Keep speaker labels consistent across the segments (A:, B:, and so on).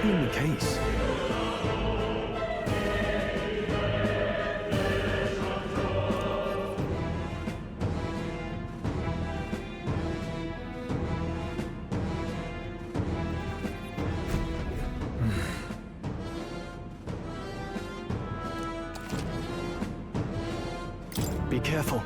A: been the case? Be careful.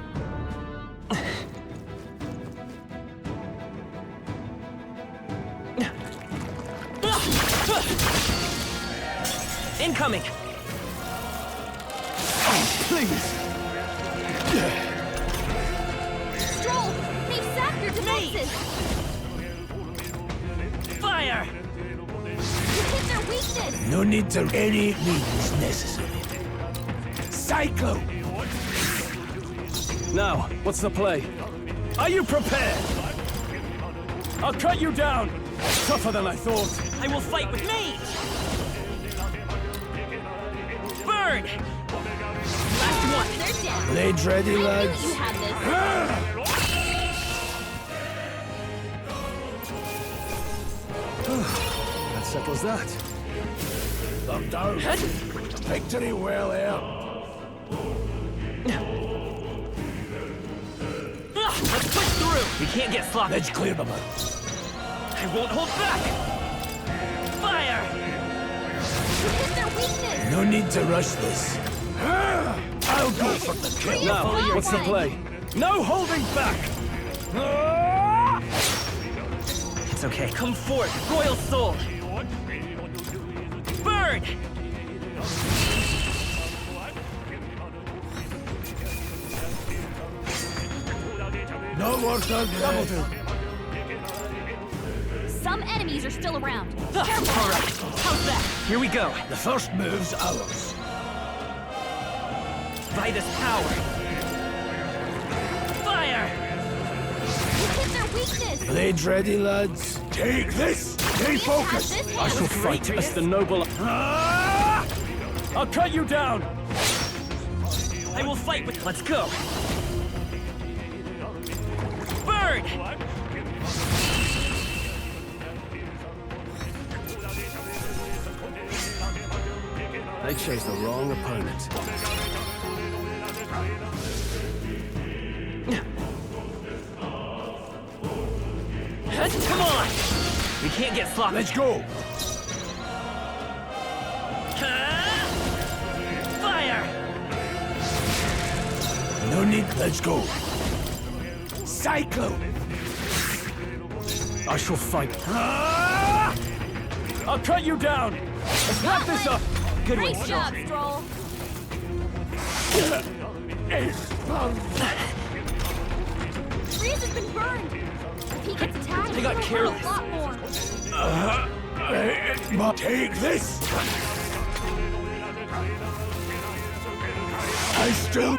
B: Incoming!
A: Oh, please!
C: Stroll! They've sacked your defenses!
B: Fire!
C: You hit their weakness!
D: No need to any means necessary. Cyclo!
A: Now, what's the play? Are you prepared? I'll cut you down! Tougher than I thought.
B: I will fight with me! Burn! Last one!
C: They're down!
D: Blades ready,
C: I knew
D: lads?
C: you had this!
A: That settles that.
D: Thumb down. Victory well here.
B: Let's push through! We can't get sloppy.
D: Let's clear them out.
B: I won't hold back! Fire!
C: You hit their weakness!
D: No need to rush this. I'll go for the kill.
A: Now, what's the play? No holding back!
B: It's okay. Come forth, Royal Soul! Burn!
D: No more thug double do.
C: Some enemies are still around.
B: All right, how's that? Here we go.
D: The first move's ours.
B: By this power. Fire!
C: You hit their weakness!
D: Blades ready, lads? Take this! Stay
C: We have
D: focused!
C: this
A: I shall
C: handled.
A: fight as the noble... I'll cut you down!
B: I will fight with... Let's go! Burn!
A: They chose the wrong opponent.
B: Come on! We can't get sloppy.
D: Let's go!
B: Fire!
D: No need, let's go. Cyclo!
A: I shall fight. I'll cut you down! Let's wrap this up!
B: Good one,
C: Nice job, Stroll! Freeze has been burned! If he gets attacked,
B: They got
C: he'll
B: careless.
C: hurt a lot more.
D: But take this! I still...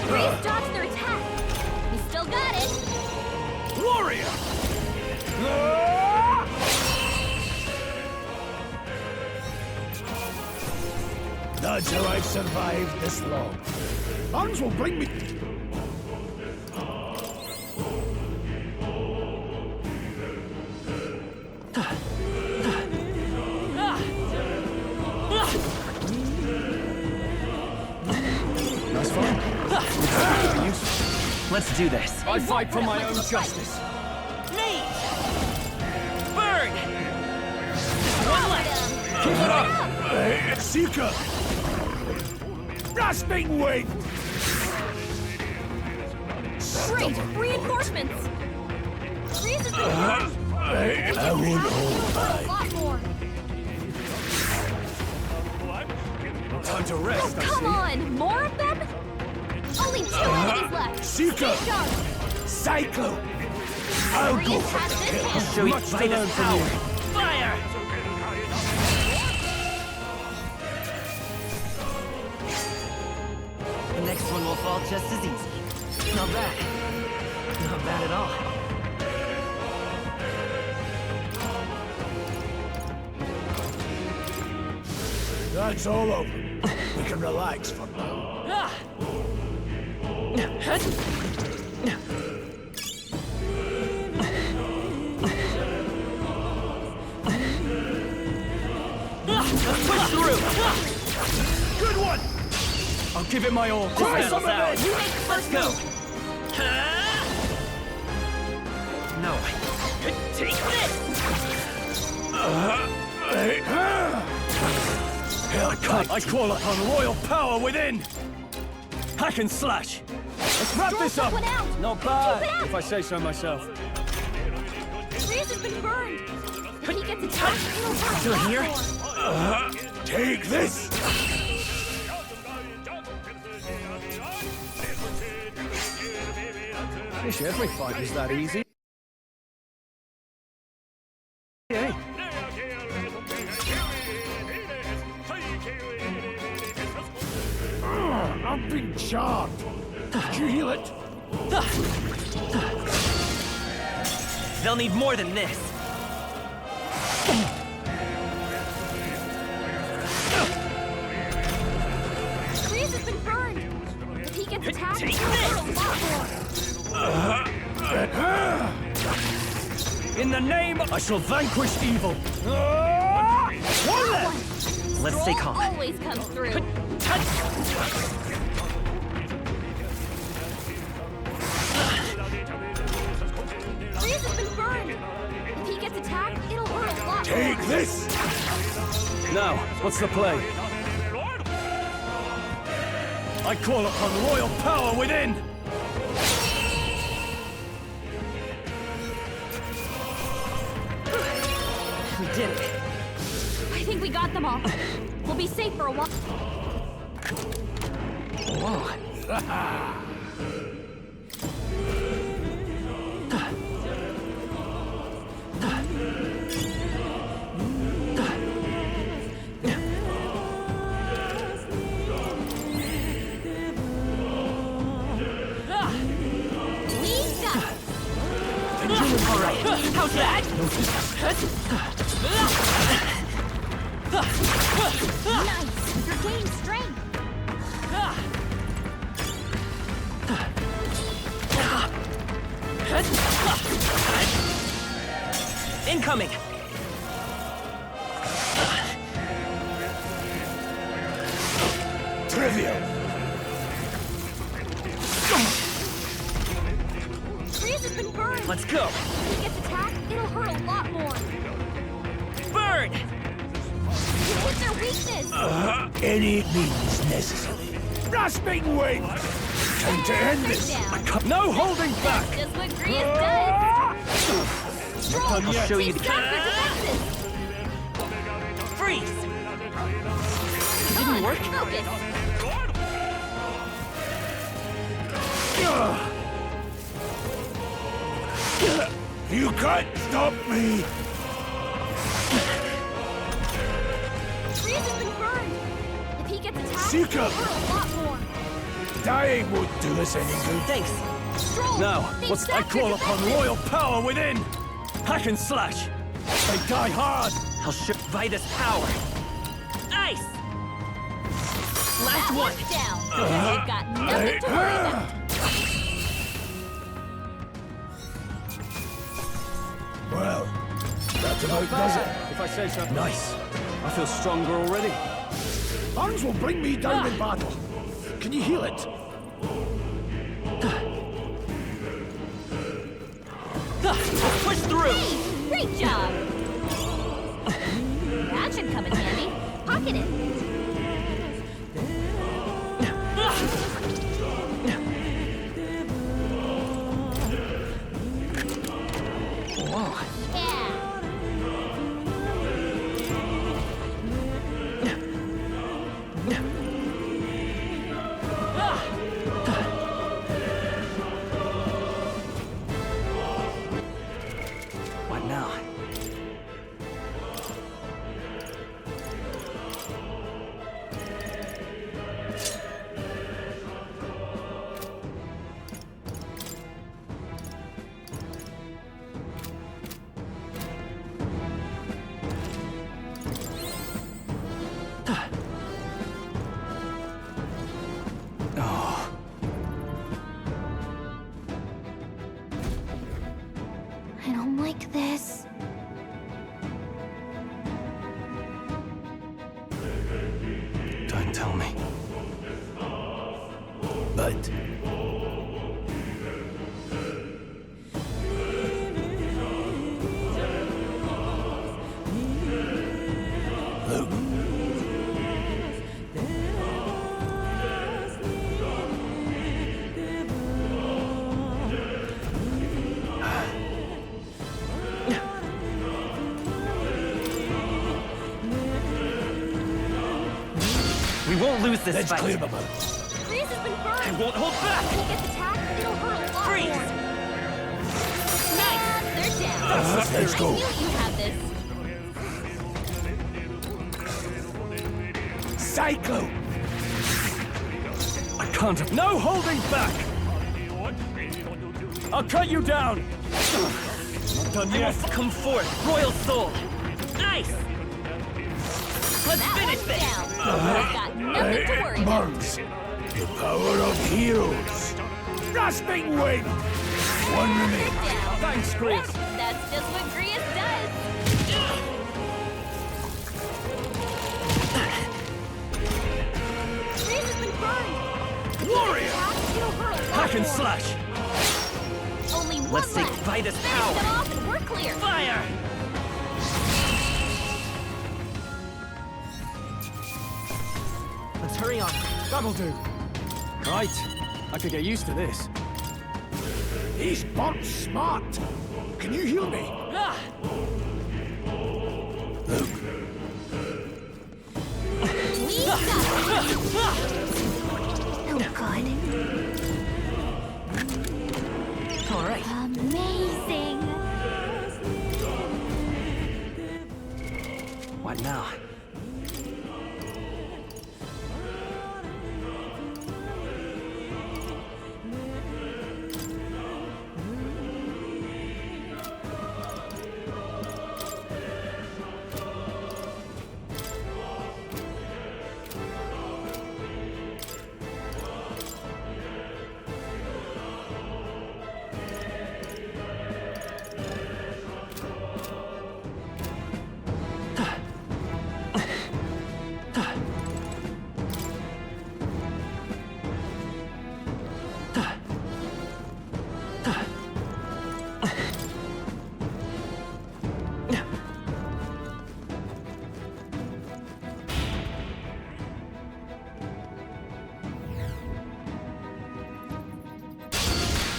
C: Freeze dodged their attack. He still got it.
D: Warrior! That's how I've survived this long. Arms will bring me...
A: Nice fun.
B: Let's do this.
A: I fight for my own justice.
B: Me! Burn! One left!
A: Keep it up!
D: Seeker! Rasping wind!
C: Great! Reinforcements! Freeze has been burned.
D: I won't hold
C: A lot more.
A: Time to rest, I
C: Come
A: see.
C: on! More of them? Only 2 enemies left.
D: Seeker!
C: Stay sharp.
D: Cyclo! I'll go
C: Freeze
D: for
C: has
D: the
C: this
D: kill.
C: handled.
B: Show you
A: Much to
B: by
A: learn
B: this
A: from
B: power.
A: you.
B: Fire! The next one will fall just as easy. Not bad. Not bad at all.
D: That's all over. We can relax for now.
B: Ah! Let's push through!
A: Good one! I'll give it my all.
B: Try
A: This
B: some
A: battle's
B: of
A: ours.
B: it. Let's go! No. Take this!
A: I call upon royal power within! Hack and slash! Let's wrap this up!
C: Someone out.
A: Not
C: Keep it
A: bad,
C: up.
A: if I say so myself.
C: Reese has been burned. When he gets attacked, it'll hurt
B: Still
C: a lot
B: here?
C: more.
D: Take this!
A: Wish every fight was that easy. Hey.
D: I've been charmed. Did you heal it?
B: They'll need more than this.
C: Reese has been burned. If he gets attacked,
B: Take
C: it'll hurt a lot more.
A: In the name, I shall vanquish evil. One left!
B: Let's stay
C: Stroll
B: calm.
C: always comes through. Reese has been burned. If he gets attacked, it'll hurt a lot
D: Take
C: more.
D: this!
A: Now, what's the play? I call upon royal power within!
B: We did it.
C: I think we got them all. We'll be safe for a while.
B: Whoa.
C: We got it.
B: All right. How's that?
C: Nice. You're gaining strength.
B: Incoming.
D: Trivial!
C: Reese has been burned.
B: Let's go.
C: If he gets attacked, it'll hurt a lot more.
B: Burn.
C: You hit their weakness.
D: Any means necessary. Grasping wind! Time to end this!
C: Down.
A: No holding back!
C: Just what Grease does. Stroll,
B: I'll show you
C: take
B: the
C: stock your defenses.
B: Freeze.
C: Come on,
B: work?
C: Focus.
D: You can't stop me!
C: Grease has been burned. If he gets attacked,
D: Seeker.
C: it'll hurt a lot more.
D: Dying won't do us any good.
B: Thanks.
C: Stroll,
A: Now,
C: take
A: what's I
C: stock your
A: call upon
C: defenses.
A: royal power within! Hack and slash! They die hard!
B: I'll show Vitus power. Ice. Last
C: That
B: one.
C: one's down. You've got nothing to worry about.
D: Well, that about does it.
A: If I say so. Nice. I feel stronger already.
D: Arms will bring me down in battle. Can you heal it?
B: Push through.
C: Hey, great job. That should come in handy. Pocket it.
B: Whoa.
C: Yeah.
B: What now?
A: Don't tell me.
D: But Luke,
B: We won't lose this
D: let's
B: fight.
D: clear them out.
C: Freeze has been
B: I
C: burned.
B: won't hold back.
C: If he gets attacked, it'll hurt a lot
B: Freeze.
C: more. And they're down.
D: Let's
C: I
D: go.
C: knew you had this.
D: Cyclo!
A: I can't. No holding back! I'll cut you down! Not done yet.
B: Come forth, Royal Soul. Nice. Let's
C: That
B: finish
C: one's
B: this.
C: down. I've got nothing to worry about.
D: Burns! The power of heroes! Grasping wind! One
C: They're
D: remains.
C: down.
A: Thanks, Chris.
C: That's just what Grius does. Grius has been burned. If he gets
A: Warrior!
C: attacked, it'll hurt a lot
A: Hack and
C: more.
A: slash!
C: Only one
B: Let's say
C: left.
B: goodbye to this
C: Finish
B: power.
C: them off and we're clear.
B: Fire. Let's hurry on.
A: That'll do. Right. I could get used to this.
D: He's bumped smart! Can you heal me?
B: Ah.
D: Luke,
C: We got it. Oh, good.
B: All right.
C: Amazing.
B: What now?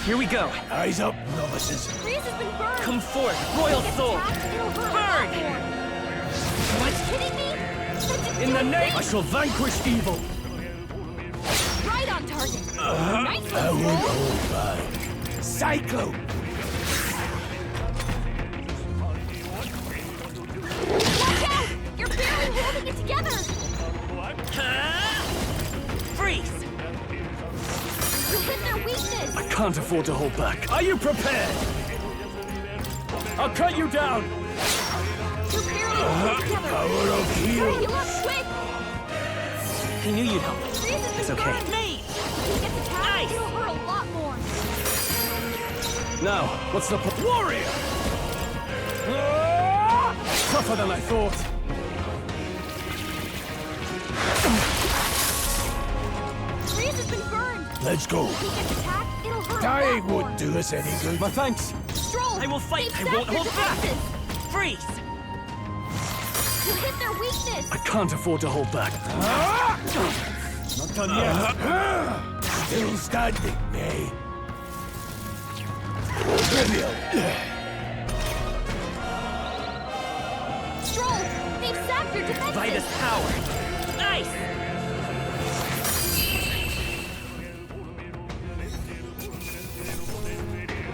B: Here we go.
D: eyes up, novices.
C: Grius has been burned.
B: Come forth, Royal
C: If he gets
B: Soul.
C: attacked, it'll hurt a
B: Burn.
C: lot more. Are you kidding me? That's a
A: In the
C: good
A: name,
C: thing.
A: I shall vanquish evil.
C: Right on target. Nice
D: I
C: one,
D: won't
C: Soul.
D: hold back. Cyclo!
C: Watch out! You're barely holding it together.
B: Freeze.
C: You hit their weakness.
A: I can't afford to hold back. Are you prepared? I'll cut you down!
C: You're barely holding it together.
D: Power of
C: Hurry,
D: heroes!
C: heal up quick.
B: I knew you'd help.
C: Grius has been
B: It's okay.
C: burned.
B: Me.
C: If he gets attacked,
B: Nice.
C: it'll hurt a lot more.
A: Now, what's the warrior? Ah! Tougher than I thought.
C: Grius has been burned.
D: Let's go.
C: If he gets attacked, it'll hurt a
D: Dying
C: lot more.
D: wouldn't do us any good.
A: My thanks.
C: Stroll.
B: I will fight.
C: They've
B: I won't
C: sapped your
B: hold back.
C: defenses.
B: Freeze.
C: You hit their weakness.
A: I can't afford to hold back. Not done yet.
D: Still standing, eh? Trivial.
C: Stroll. They've sapped your defenses.
B: By this power. Nice.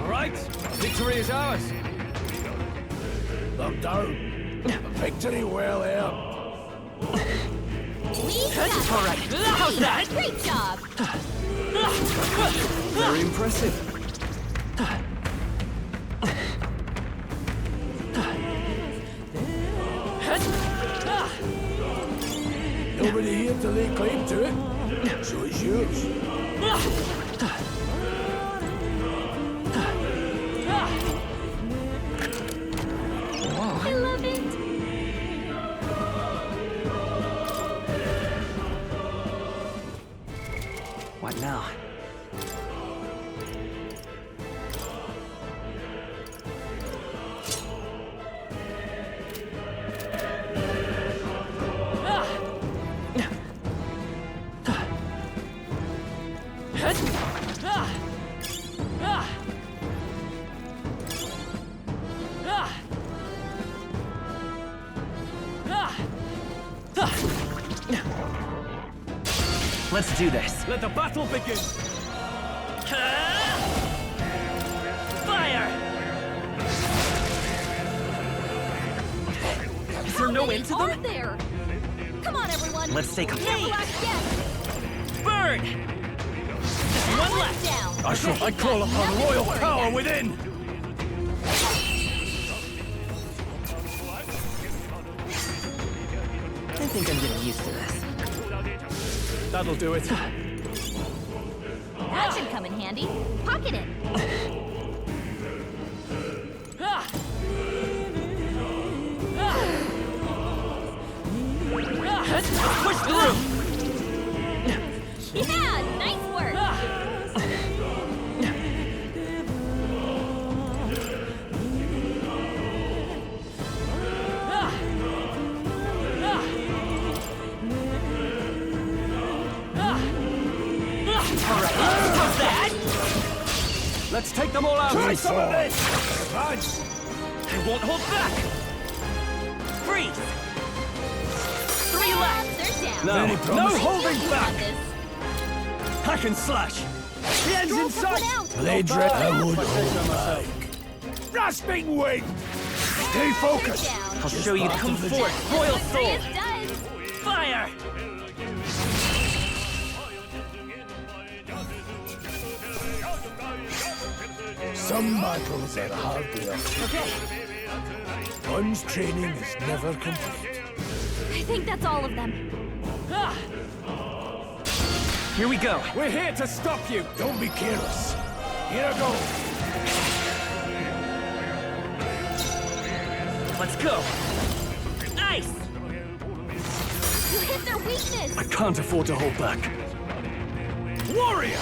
A: All right, victory is ours.
D: Look down. Victory well earned.
C: We got it.
B: All right. How's that?
C: Great job.
A: Very impressive.
D: Nobody here to lay claim to it. So it's yours.
C: I love it.
B: What now? Let's do this.
A: Let the battle begin!
B: Fire! Is there no end to
C: Are
B: them?
C: there? Come on, everyone.
B: Let's take a
C: Can't
B: peek.
C: relax yet.
B: Burn!
C: That
B: One left.
C: Down.
A: I call upon
C: Nothing to
A: royal
C: worry
A: power
C: about.
A: within!
B: I think I'm getting used to this.
A: That'll do it.
C: That should come in handy. Pocket it.
B: Push through!
C: Yeah, nice work.
B: How's that?
A: Let's take them all out!
D: Try some of this!
A: Advance!
B: I won't hold back! Freeze! 3 left!
C: They're down.
A: No,
D: Very
A: no
D: promising.
A: holding
C: You got
A: back!
C: this.
A: Hack and slash! The end's in
C: Stroke
A: sight!
C: it out.
D: Blade
A: Not
D: red,
A: bad,
D: I would
A: if I say so
D: hold
A: myself.
D: Rasping wind! Stay focused!
C: They're down.
B: I'll show you come
D: part of the
B: forth, Royal
C: What
B: Soul!
C: Reyes does.
B: Fire!
D: Some battles are hardly up.
B: Okay.
D: One's training is never complete.
C: I think that's all of them.
B: Here we go.
A: We're here to stop you!
D: Don't be careless. Here I go.
B: Let's go. Ice!
C: You hit their weakness.
A: I can't afford to hold back. Warrior!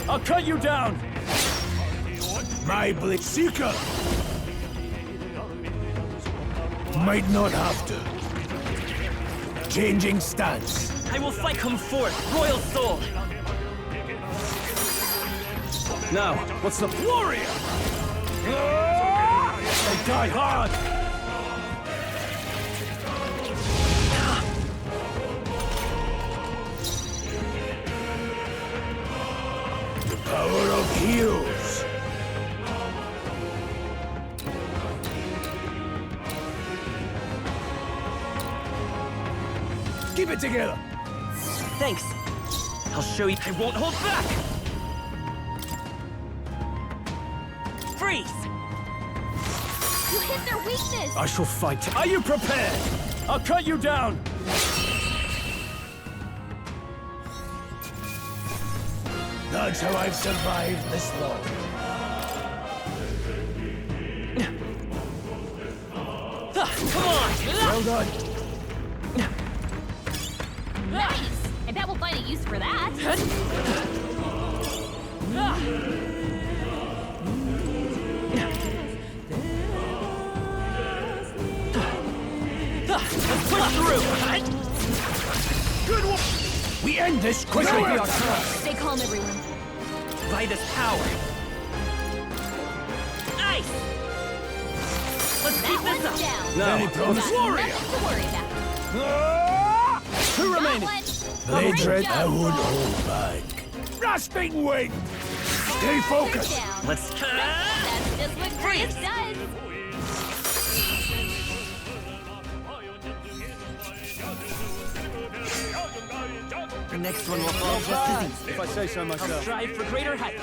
A: I'll cut you down!
D: My blade seeker. Might not have to. Changing stance.
B: I will fight come forth, Royal Soul!
A: Now, what's the warrior? They die hard!
D: The power of heroes. Keep it together.
B: Thanks. I'll show you. I won't hold back! Freeze!
C: You hit their weakness.
A: I shall fight. Are you prepared? I'll cut you down!
D: That's how I've survived this long.
B: Come on!
D: Well done.
C: Nice. I bet we'll find a use for that.
B: Let's push through!
D: Good one. We end this quickly.
C: Stay calm, everyone.
B: By this power! Ice! Let's keep
C: That
B: this
C: one's
B: up!
C: down.
A: Now,
D: Very
A: what's
D: promising.
A: warrior?
C: Nothing to worry about.
A: Two
C: Got
A: remaining!
C: one.
D: Blade
C: Great
D: red,
C: job,
D: I would
C: Paul.
D: hold back. Rasping wind. Stay
C: They're
D: focused.
C: down.
B: Let's...
C: That's just what Reyes does.
B: The next one will fall just as easy.
A: If I say so
B: I'll
A: myself.
B: strive for greater heights.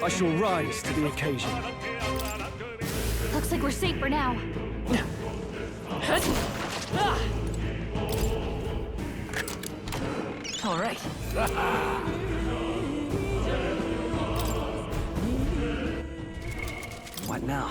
A: I shall rise to the occasion.
C: Looks like we're safe for now.
B: All right. What now?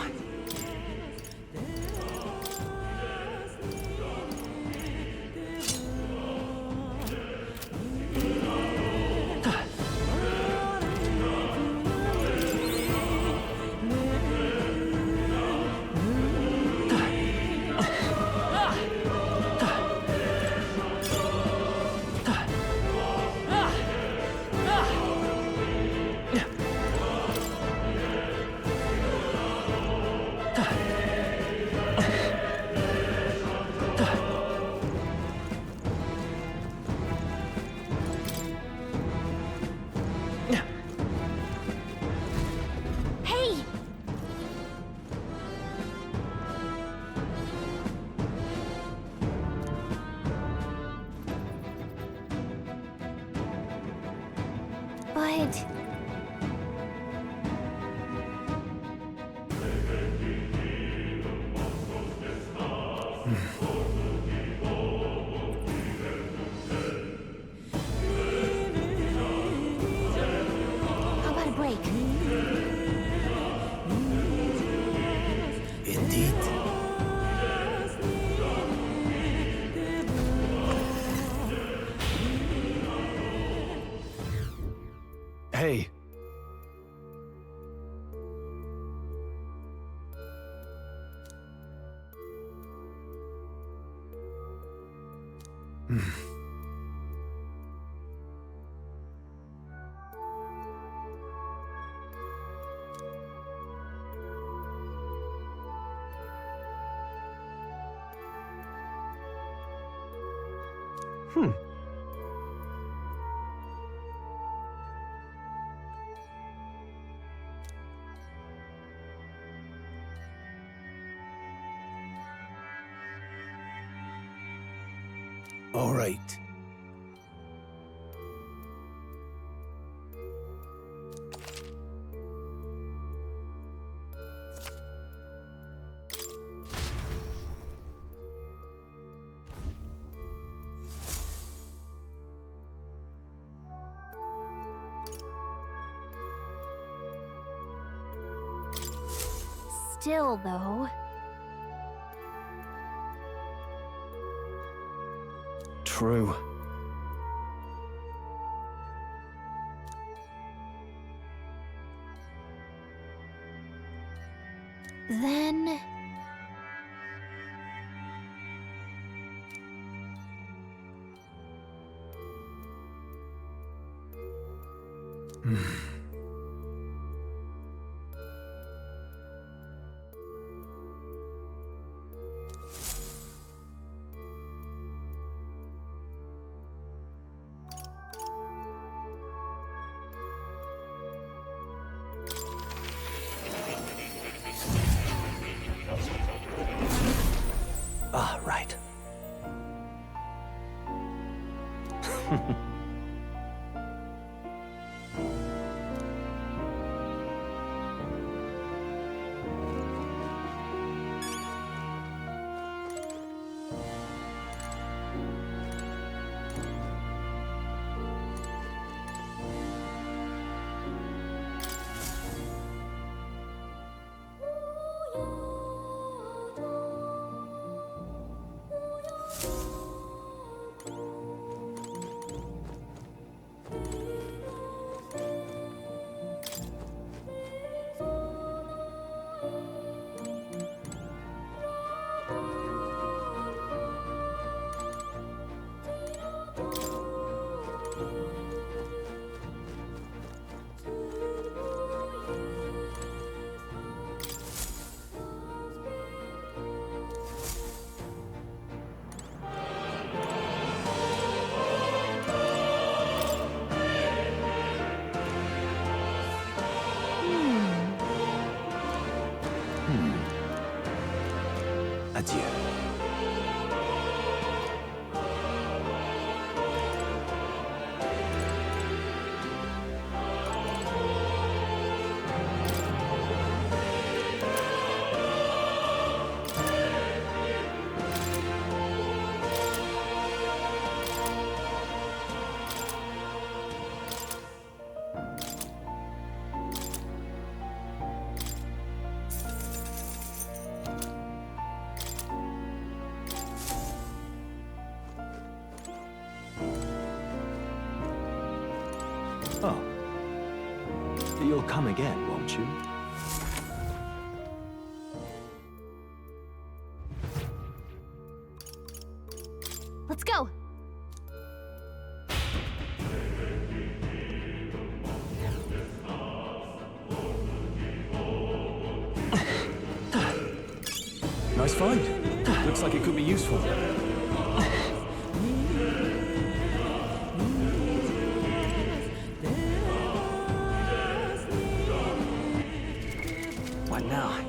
C: But... How about a break?
D: Indeed.
A: Hey.
D: All right.
C: Still, though...
A: True.
C: Then...
A: Ah, right. Adieu. Oh. You'll come again, won't you?
C: Let's go!
A: Nice find. Looks like it could be useful. What now?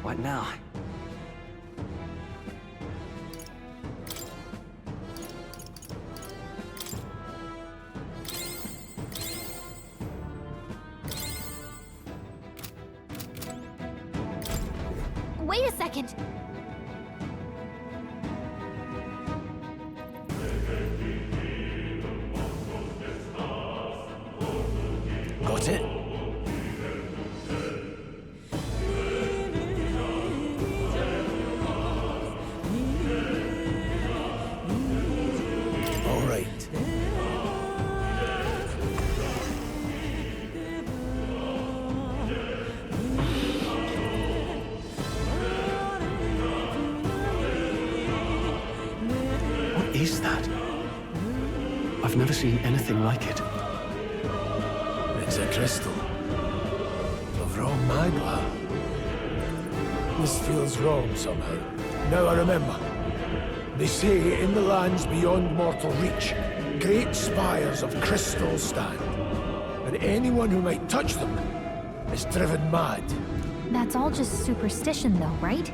B: What now?
C: Wait a second.
D: Got it? All right.
A: What is that? I've never seen anything like it.
D: It's a crystal. Of raw magma. This feels wrong somehow. Now I remember. They say in the lands beyond mortal reach, great spires of crystal stand. And anyone who might touch them is driven mad.
C: That's all just superstition though, right?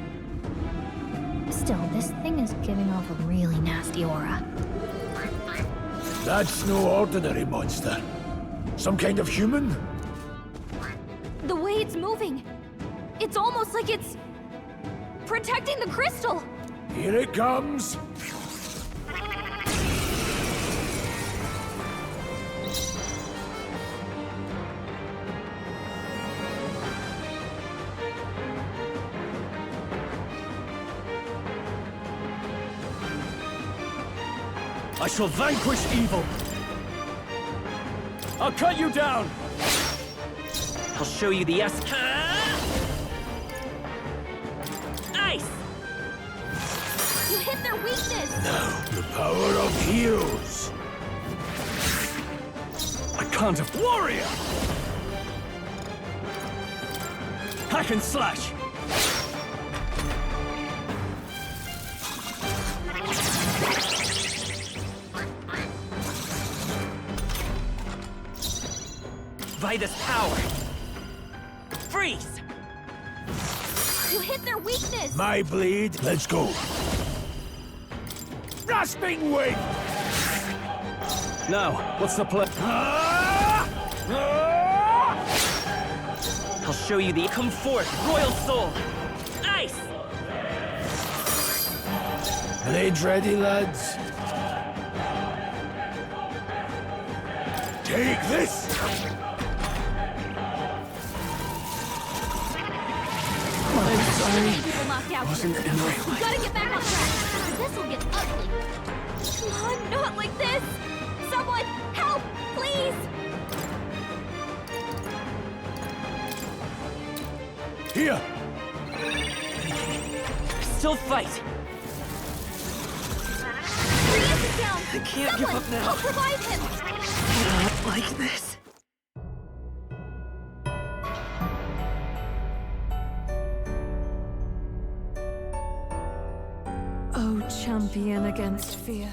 C: Still, this thing is giving off a really nasty aura.
D: That's no ordinary monster. Some kind of human?
C: The way it's moving, it's almost like it's protecting the crystal.
D: Here it comes!
A: I shall vanquish evil. I'll cut you down.
B: I'll show you the Ice!
C: You hit their weakness.
D: Now, the power of heroes!
A: I can't have warrior. Hack and slash.
B: By this power! Freeze!
C: You hit their weakness.
D: My blade, let's go. Rasping wind!
A: Now, what's the plan?
B: I'll show you the come forth, royal soul! Ice!
D: Blades ready, lads. Take this!
C: People knocked out.
A: Wasn't in my
C: You gotta get back on track. This will get ugly. Come on, not like this. Someone, help, please.
D: Here!
B: Still fight!
C: Rhys is down.
B: I can't
C: Someone,
B: give up now.
C: help revive him.
B: Not like this.
E: Oh, champion against fear.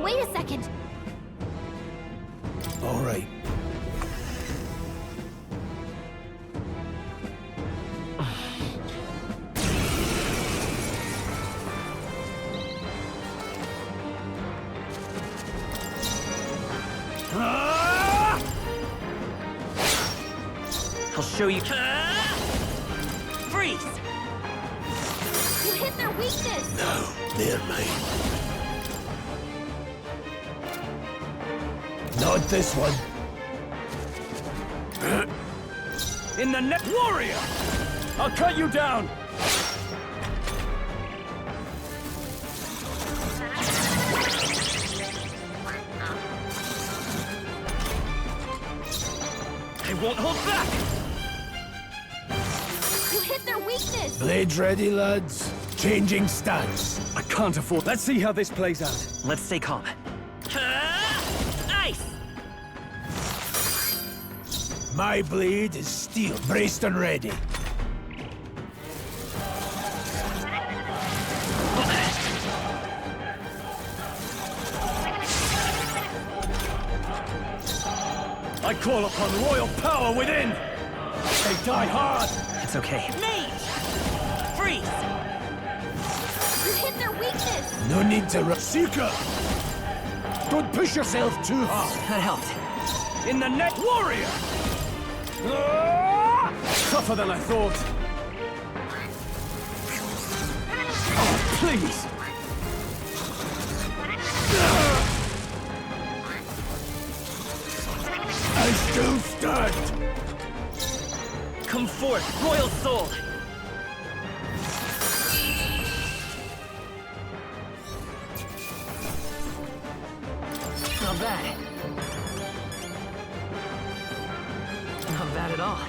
C: Wait a second.
D: All right.
B: I'll show you. Freeze!
C: You hit their weakness.
D: Now, they're mine. Not this one.
A: In the net, warrior. I'll cut you down.
B: I won't hold back!
C: You hit their weakness.
D: Blades ready, lads. Changing stance.
A: I can't afford. Let's see how this plays out.
B: Let's stay calm. Ice!
D: My blade is steel, braced and ready.
A: I call upon royal power within! They die hard!
B: It's okay. Mage! Freeze!
C: You hit their weakness!
D: No need to rush.
A: Seeker!
D: Don't push yourself too hard.
B: That helped.
A: In the net! Warrior! Ah! Tougher than I thought. Oh, please!
D: I still stand.
B: Come forth, royal soul! Not bad. Not bad at all.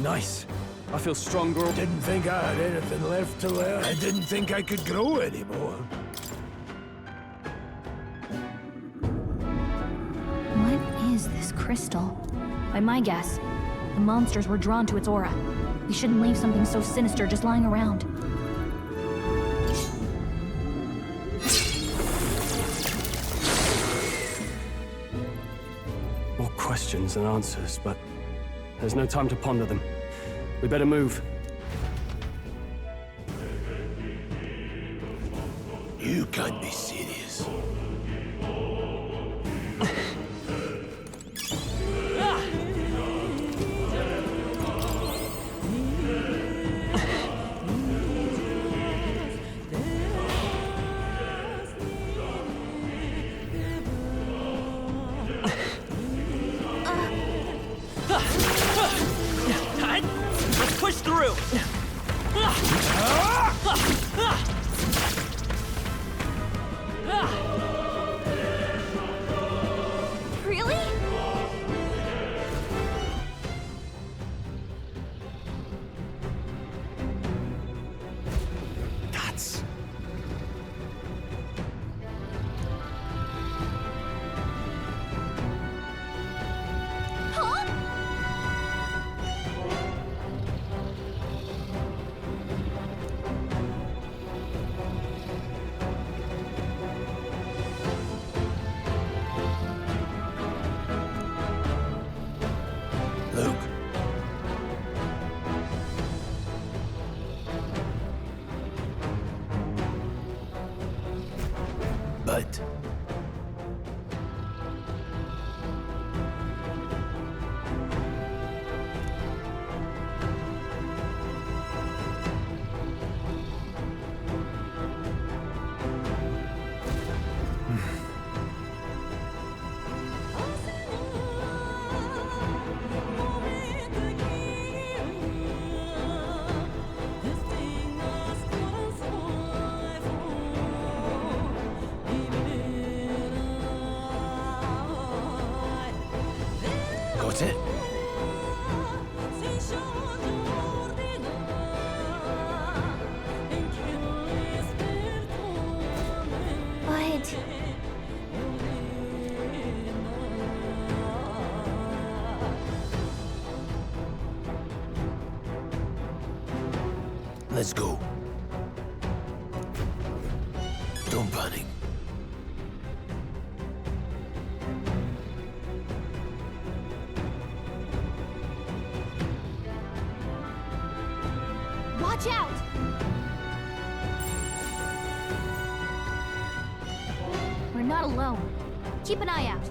A: Nice. I feel stronger.
D: Didn't think I had anything left to learn. I didn't think I could grow anymore.
C: What is this crystal? By my guess, the monsters were drawn to its aura. We shouldn't leave something so sinister just lying around.
A: More questions than answers, but there's no time to ponder them. We better move.
D: You can't be serious.
B: Let's push through!
C: Really?
A: Guts.
C: Huh?
D: Luke. But got it.
C: But...
D: Let's go. Don't panic.
C: Watch out! We're not alone. Keep an eye out.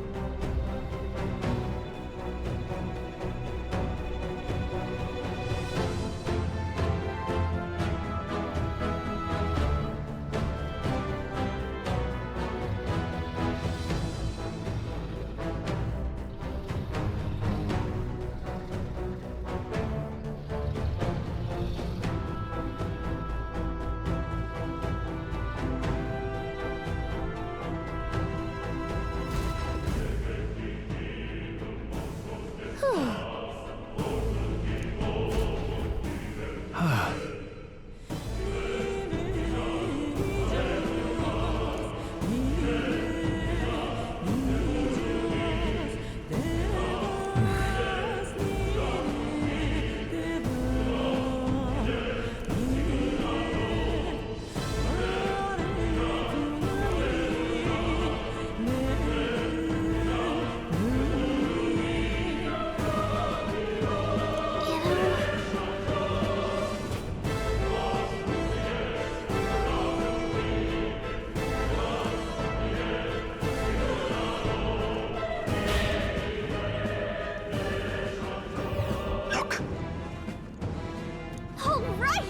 C: All right!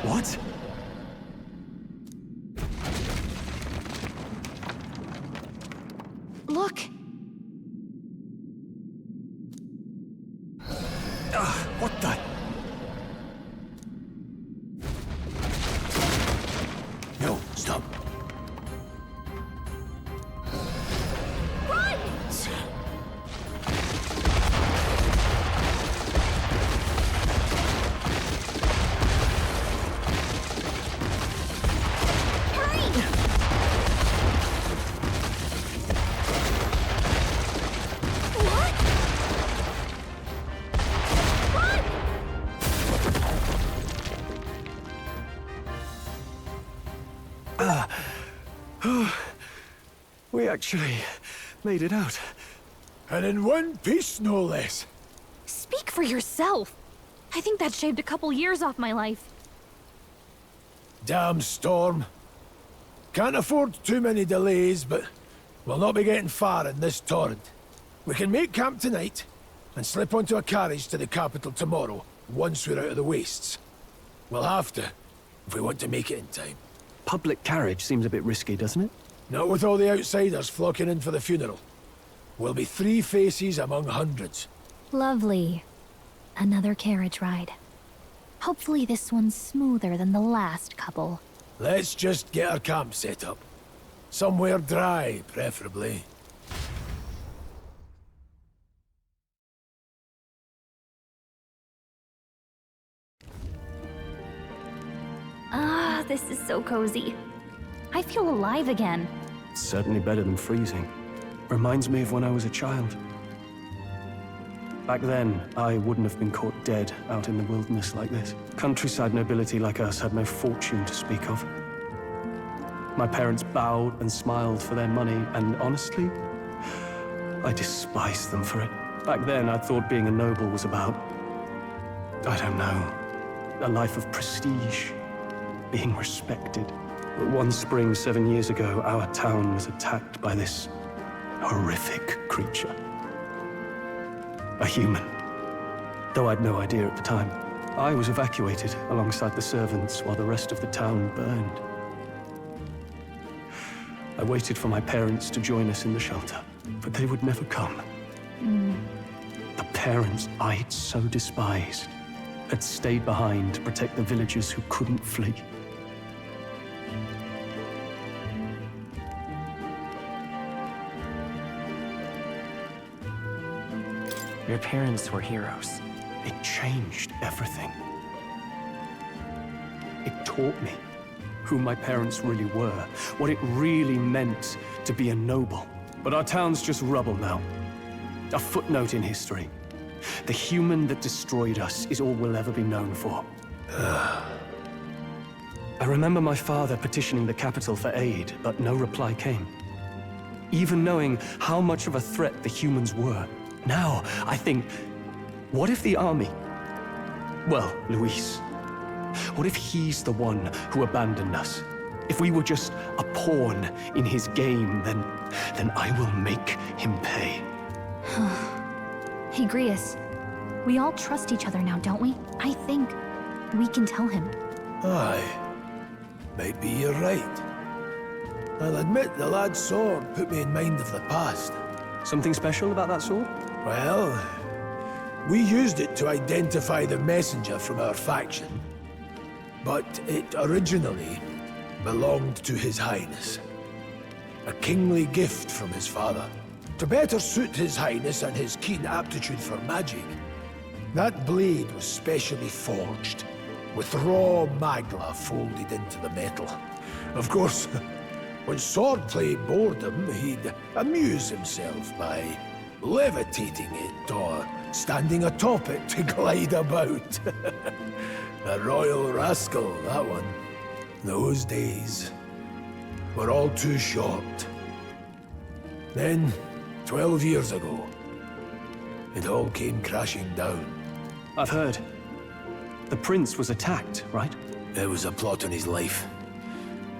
A: What?
C: Look!
A: What the?
D: No, stop.
C: Run! Hurry! What?
A: We actually made it out.
D: And in one piece, no less.
C: Speak for yourself. I think that shaved a couple years off my life.
D: Damn storm. Can't afford too many delays, but we'll not be getting far in this torrent. We can make camp tonight, and slip onto a carriage to the capital tomorrow, once we're out of the wastes. We'll have to, if we want to make it in time.
A: Public carriage seems a bit risky, doesn't it?
D: Not with all the outsiders flocking in for the funeral. We'll be 3 faces among hundreds.
C: Lovely. Another carriage ride. Hopefully this one's smoother than the last couple.
D: Let's just get our camp set up. Somewhere dry, preferably.
C: Ah, this is so cozy. I feel alive again.
A: It's certainly better than freezing. Reminds me of when I was a child. Back then, I wouldn't have been caught dead out in the wilderness like this. Countryside nobility like us had no fortune to speak of. My parents bowed and smiled for their money, and honestly, I despised them for it. Back then, I thought being a noble was about, I don't know, a life of prestige, being respected. But one spring 7 years ago, our town was attacked by this horrific creature. A human. Though I'd no idea at the time. I was evacuated alongside the servants while the rest of the town burned. I waited for my parents to join us in the shelter, but they would never come. The parents I'd so despised had stayed behind to protect the villagers who couldn't flee.
B: Your parents were heroes.
A: It changed everything. It taught me who my parents really were, what it really meant to be a noble. But our town's just rubble now. A footnote in history. The human that destroyed us is all we'll ever be known for. I remember my father petitioning the capital for aid, but no reply came. Even knowing how much of a threat the humans were. Now, I think, what if the army? Well, Luis. What if he's the one who abandoned us? If we were just a pawn in his game, then I will make him pay.
C: Hey, Grius. We all trust each other now, don't we? I think we can tell him.
D: Aye. Maybe you're right. I'll admit the lad's sword put me in mind of the past.
A: Something special about that sword?
D: Well, we used it to identify the messenger from our faction. But it originally belonged to His Highness. A kingly gift from his father. To better suit His Highness and his keen aptitude for magic, that blade was specially forged, with raw magla folded into the metal. Of course, when swordplay bored him, he'd amuse himself by levitating it or standing atop it to glide about. A royal rascal, that one. Those days were all too short. Then, 12 years ago, it all came crashing down.
A: I've heard. The prince was attacked, right?
D: It was a plot on his life.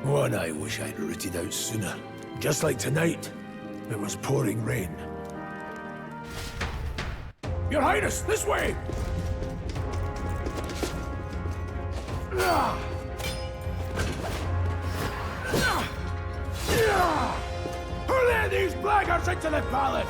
D: One I wish I'd rooted out sooner. Just like tonight, It was pouring rain. Your Highness, this way! Who let these blackguards into the palace?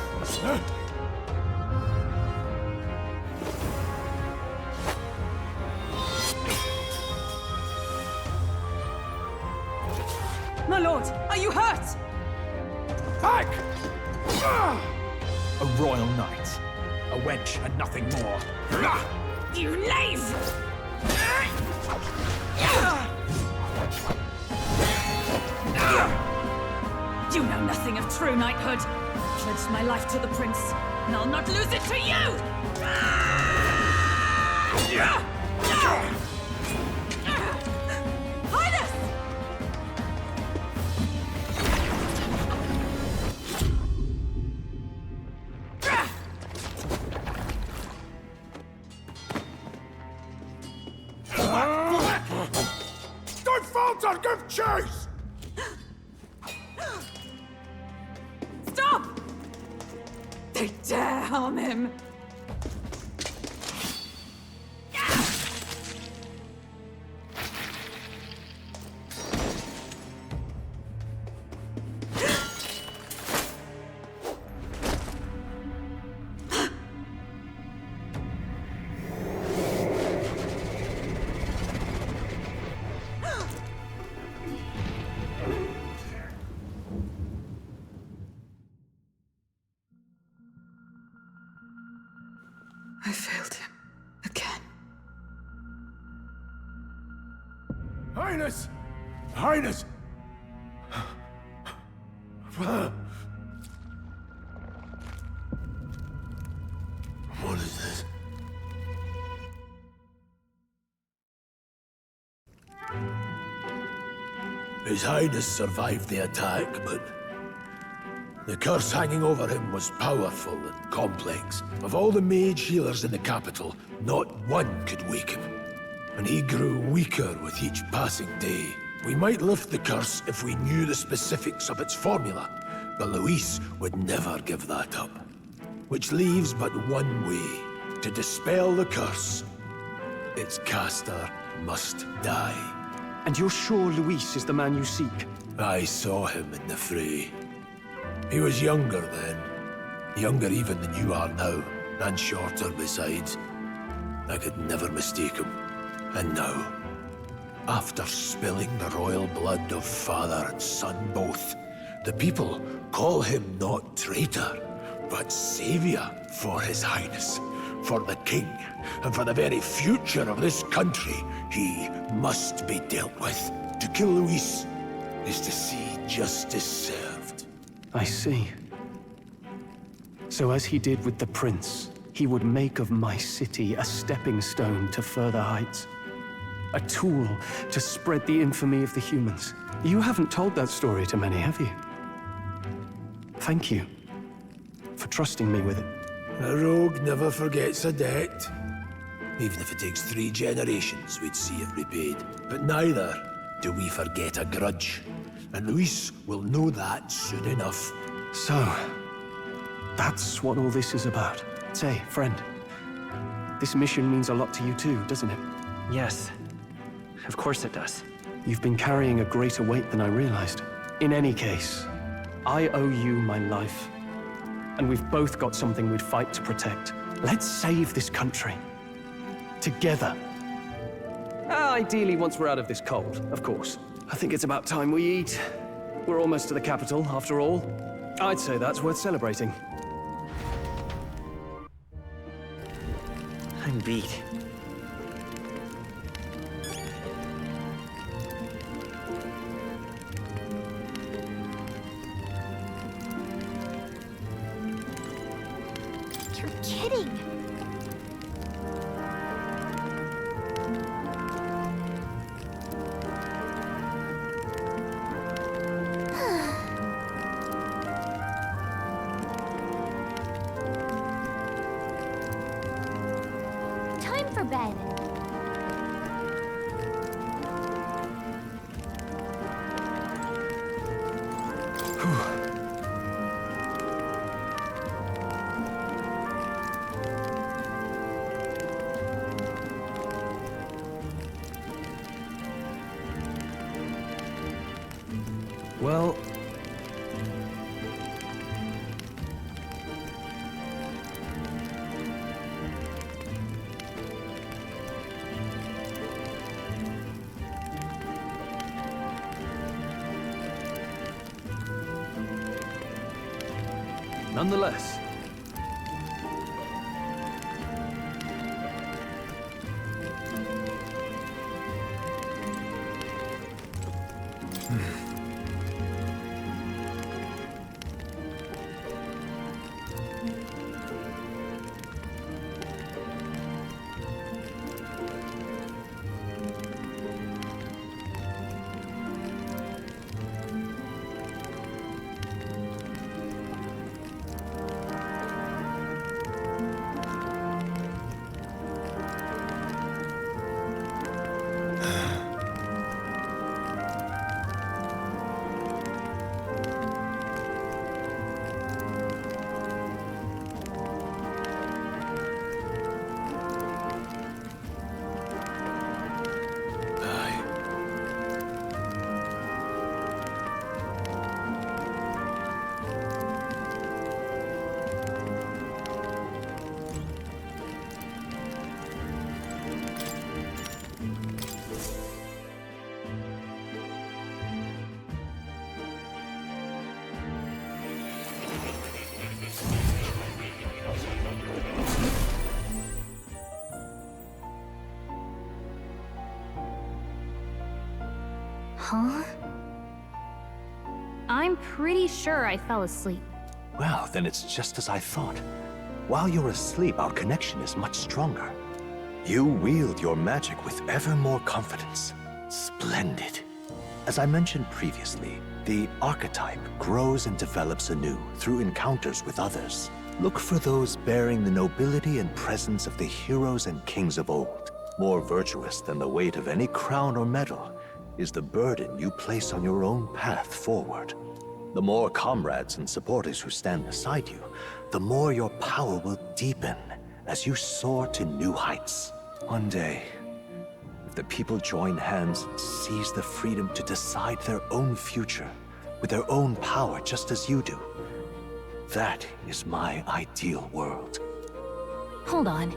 E: My lord, are you hurt?
D: Back!
F: A royal knight. A wench and nothing more.
E: You knave! You know nothing of true knighthood. Pledged my life to the prince, and I'll not lose it to you! Highness!
D: Don't falter! Give chase!
E: Stop! They dare harm him! I failed him. Again.
D: Highness! Highness! What is this? His Highness survived the attack, but the curse hanging over him was powerful and complex. Of all the mage healers in the capital, not one could wake him. And he grew weaker with each passing day. We might lift the curse if we knew the specifics of its formula, but Luis would never give that up. Which leaves but one way to dispel the curse. Its caster must die.
A: And you're sure Luis is the man you seek?
D: I saw him in the fray. He was younger then. Younger even than you are now, and shorter besides. I could never mistake him. And now, after spilling the royal blood of father and son both, the people call him not traitor, but savior for his highness. For the king, and for the very future of this country, he must be dealt with. To kill Luis is to see justice served.
A: I see. So as he did with the prince, he would make of my city a stepping stone to further heights. A tool to spread the infamy of the humans. You haven't told that story to many, have you? Thank you for trusting me with it.
D: A rogue never forgets a debt. Even if it takes 3 generations, we'd see it repaid. But neither do we forget a grudge. And Luis will know that soon enough.
A: So, that's what all this is about. Say, friend, this mission means a lot to you too, doesn't it?
B: Yes. Of course it does.
A: You've been carrying a greater weight than I realized. In any case, I owe you my life. And we've both got something we'd fight to protect. Let's save this country. Together. Ideally, once we're out of this cold, of course. I think it's about time we eat. We're almost to the capital, after all. I'd say that's worth celebrating.
B: I'm beat.
C: You're kidding! Time for bed.
A: Well... Nonetheless...
C: Huh? I'm pretty sure I fell asleep.
G: Well, then it's just as I thought. While you're asleep, our connection is much stronger. You wield your magic with ever more confidence. Splendid. As I mentioned previously, the archetype grows and develops anew through encounters with others. Look for those bearing the nobility and presence of the heroes and kings of old. More virtuous than the weight of any crown or medal is the burden you place on your own path forward. The more comrades and supporters who stand beside you, the more your power will deepen as you soar to new heights. One day, if the people join hands and seize the freedom to decide their own future with their own power just as you do, that is my ideal world.
C: Hold on.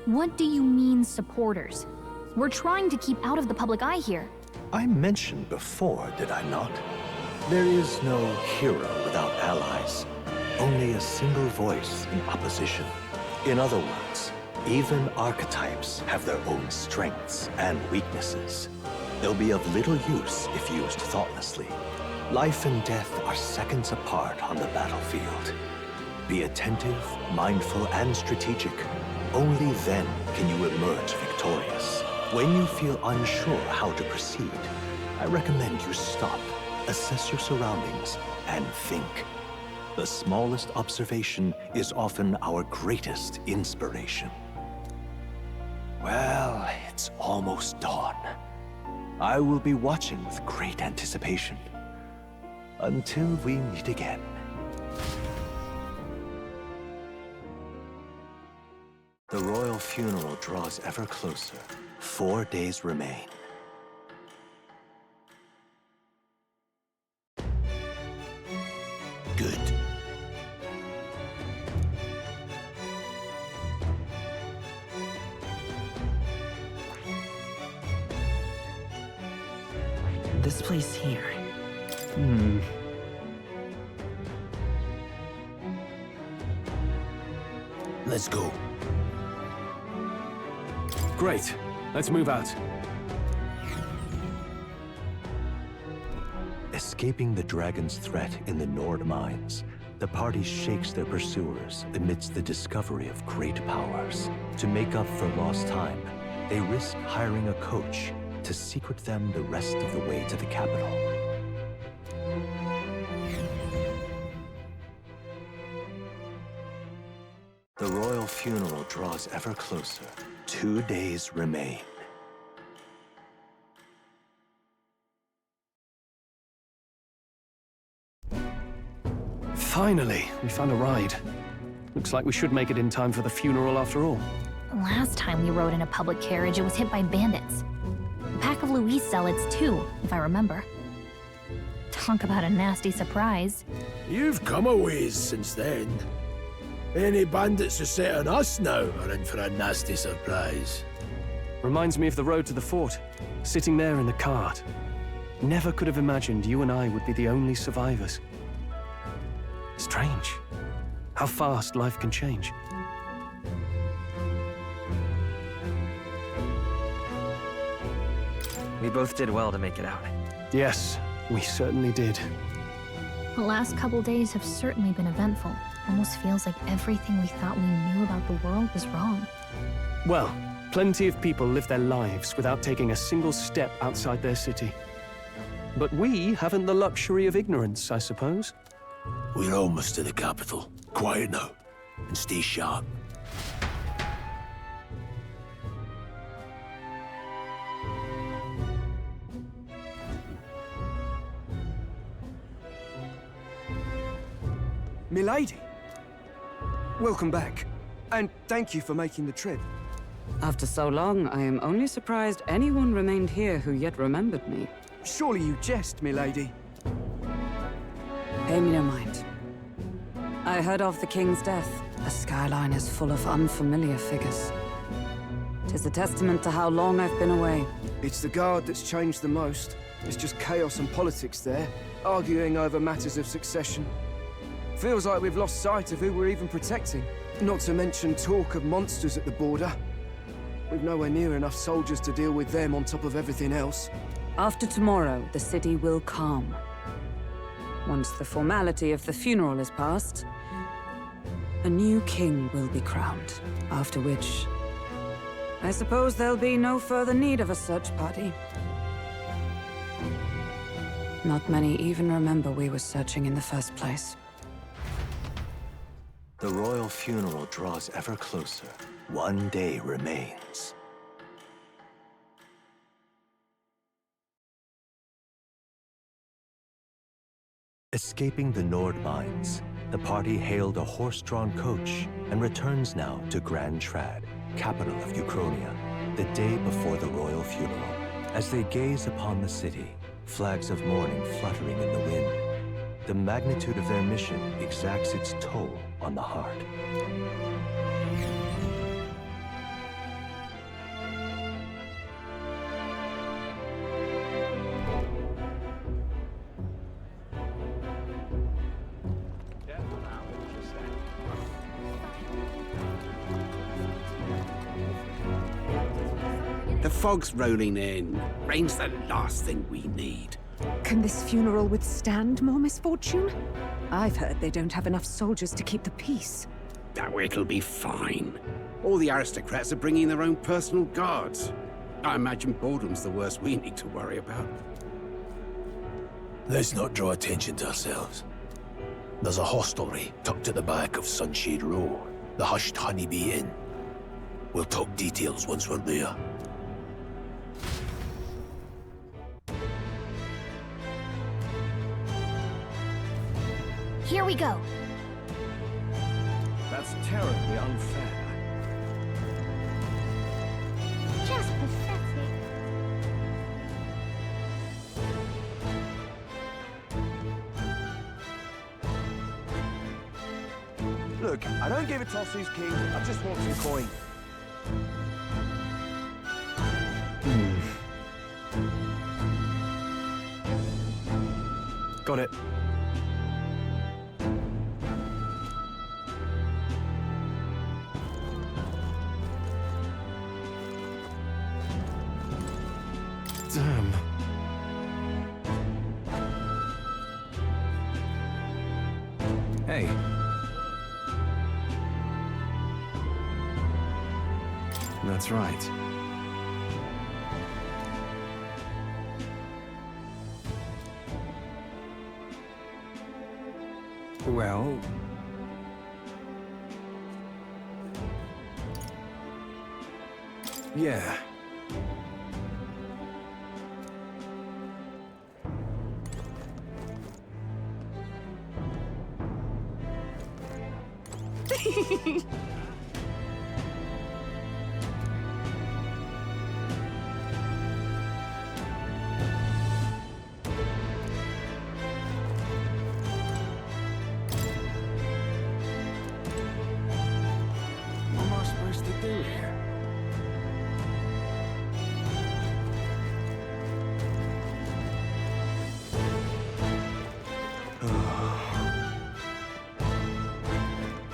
C: What do you mean, supporters? We're trying to keep out of the public eye here.
G: I mentioned before, did I not? There is no hero without allies, only a single voice in opposition. In other words, even archetypes have their own strengths and weaknesses. They'll be of little use if used thoughtlessly. Life and death are seconds apart on the battlefield. Be attentive, mindful, and strategic. Only then can you emerge victorious. When you feel unsure how to proceed, I recommend you stop, assess your surroundings, and think. The smallest observation is often our greatest inspiration. Well, it's almost dawn. I will be watching with great anticipation. Until we meet again. The royal funeral draws ever closer. 4 days remain. Good.
B: This place here.
D: Let's go.
A: Great. Let's move out.
G: Escaping the dragon's threat in the Nord mines, the party shakes their pursuers amidst the discovery of great powers. To make up for lost time, they risk hiring a coach to secret them the rest of the way to the capital. The royal funeral draws ever closer. 2 days remain.
A: Finally, we found a ride. Looks like we should make it in time for the funeral after all.
C: Last time we rode in a public carriage, it was hit by bandits. A pack of Louise zealots, too, if I remember. Talk about a nasty surprise.
D: You've come a ways since then. Any bandits who set on us now are in for a nasty surprise.
A: Reminds me of the road to the fort, sitting there in the cart. Never could have imagined you and I would be the only survivors. Strange. How fast life can change.
B: We both did well to make it out.
A: Yes, we certainly did.
C: The last couple days have certainly been eventful. Almost feels like everything we thought we knew about the world was wrong.
A: Well, plenty of people live their lives without taking a single step outside their city. But we haven't the luxury of ignorance, I suppose.
D: We're almost to the capital. Quiet now, and stay sharp.
H: Milady! Welcome back, and thank you for making the trip.
I: After so long, I am only surprised anyone remained here who yet remembered me.
H: Surely you jest, milady.
I: Pay me no mind. I heard of the king's death. The skyline is full of unfamiliar figures. 'Tis a testament to how long I've been away.
H: It's the guard that's changed the most. It's just chaos and politics there, arguing over matters of succession. Feels like we've lost sight of who we're even protecting. Not to mention talk of monsters at the border. We've nowhere near enough soldiers to deal with them on top of everything else.
I: After tomorrow, the city will calm. Once the formality of the funeral is past, a new king will be crowned. After which, I suppose there'll be no further need of a search party. Not many even remember we were searching in the first place.
G: The royal funeral draws ever closer. One day remains. Escaping the Nord mines, the party hailed a horse-drawn coach and returns now to Grand Trad, capital of Uchronia, the day before the royal funeral. As they gaze upon the city, flags of mourning fluttering in the wind, the magnitude of their mission exacts its toll on the heart.
J: The fog's rolling in. Rain's the last thing we need.
K: Can this funeral withstand more misfortune? I've heard they don't have enough soldiers to keep the peace.
J: Oh, it'll be fine. All the aristocrats are bringing their own personal guards. I imagine boredom's the worst we need to worry about.
D: Let's not draw attention to ourselves. There's a hostelry tucked at the back of Sunshade Row, the Hushed Honeybee Inn. We'll talk details once we're there.
C: Here we go.
H: That's terribly unfair.
C: Just pathetic.
H: Look, I don't give a toss who's king, I just want some coin.
A: Got it. Damn.
F: Hey. That's right. Well... yeah.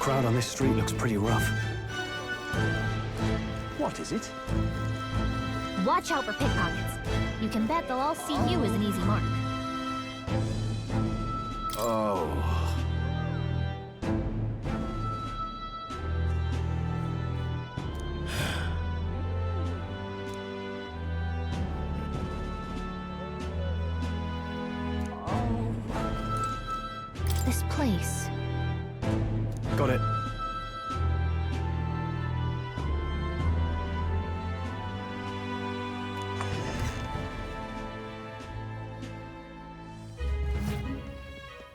A: crowd on this street looks pretty rough.
L: What is it?
C: Watch out for pickpockets. You can bet they'll all see you as an easy mark.
D: Oh.
C: This place.
A: Got it.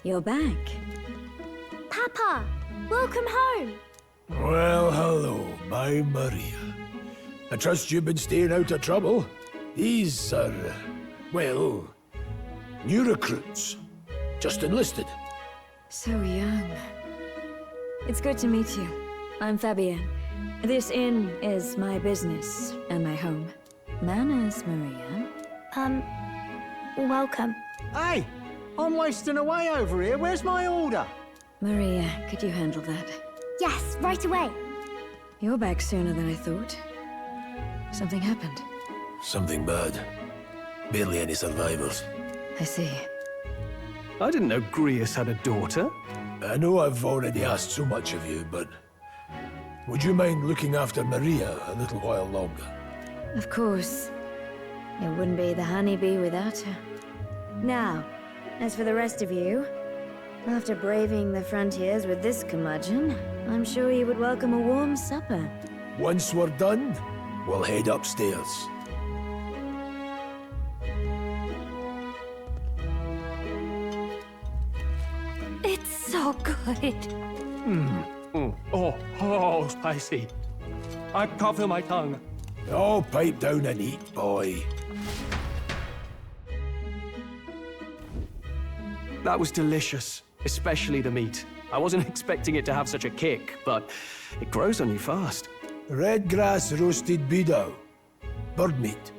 M: You're back.
C: Papa! Welcome home!
D: Well, hello, my Maria. I trust you've been staying out of trouble. These are, well, new recruits. Just enlisted.
M: So young. It's good to meet you. I'm Fabienne. This inn is my business and my home. Manners, Maria.
L: Welcome. Hey! I'm wasting away over here. Where's my order?
M: Maria, could you handle that?
C: Yes, right away.
M: You're back sooner than I thought. Something happened.
D: Something bad. Barely any survivors.
M: I see.
A: I didn't know Grius had a daughter.
D: I know I've already asked so much of you, but would you mind looking after Maria a little while longer?
M: Of course. It wouldn't be the honeybee without her. Now, as for the rest of you, after braving the frontiers with this curmudgeon, I'm sure you would welcome a warm supper.
D: Once we're done, we'll head upstairs.
C: It's so good.
A: Oh, spicy. I can't feel my tongue.
D: Oh, pipe down and eat, boy.
A: That was delicious, especially the meat. I wasn't expecting it to have such a kick, but it grows on you fast.
D: Red grass roasted beedou. Bird meat.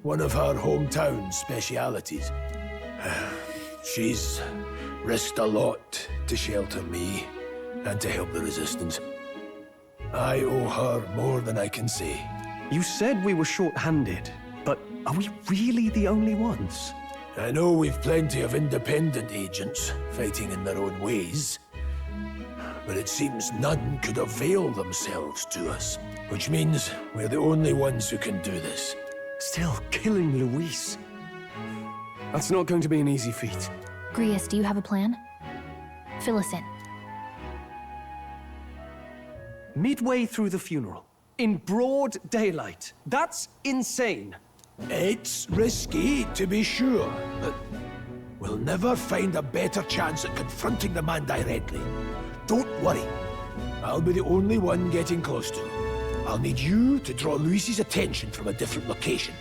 D: One of her hometown specialities. She's risked a lot to shelter me and to help the resistance. I owe her more than I can say.
A: You said we were short-handed, but are we really the only ones?
D: I know we've plenty of independent agents fighting in their own ways, but it seems none could avail themselves to us, which means we're the only ones who can do this.
A: Still killing Luis. That's not going to be an easy feat.
C: Grius, do you have a plan? Fill us in.
A: Midway through the funeral, in broad daylight. That's insane.
D: It's risky, to be sure, but we'll never find a better chance at confronting the man directly. Don't worry. I'll be the only one getting close to him. I'll need you to draw Luis's attention from a different location.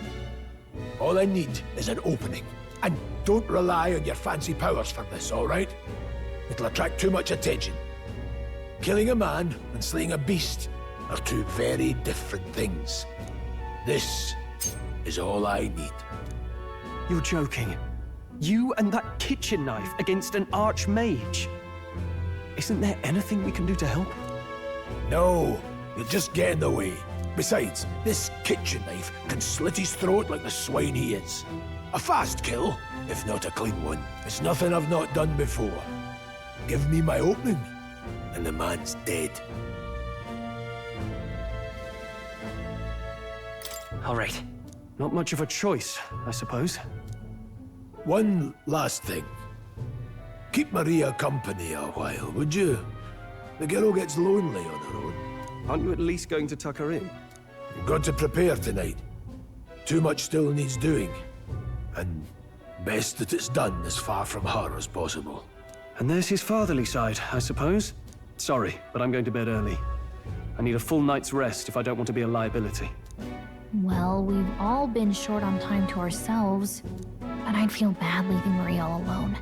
D: All I need is an opening. And don't rely on your fancy powers for this, all right? It'll attract too much attention. Killing a man and slaying a beast are two very different things. This is all I need.
A: You're joking. You and that kitchen knife against an archmage. Isn't there anything we can do to help?
D: No, you'll just get in the way. Besides, this kitchen knife can slit his throat like the swine he is. A fast kill, if not a clean one. It's nothing I've not done before. Give me my opening, and the man's dead.
A: All right. Not much of a choice, I suppose.
D: One last thing. Keep Maria company a while, would you? The girl gets lonely on her own.
A: Aren't you at least going to tuck her in?
D: You've got to prepare tonight. Too much still needs doing. And best that it's done as far from her as possible.
A: And there's his fatherly side, I suppose. Sorry, but I'm going to bed early. I need a full night's rest if I don't want to be a liability.
C: Well, we've all been short on time to ourselves, but I'd feel bad leaving Maria all alone.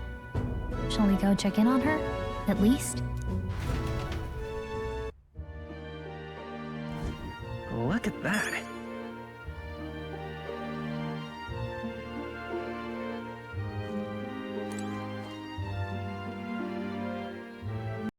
C: Shall we go check in on her, at least?
L: Look at that.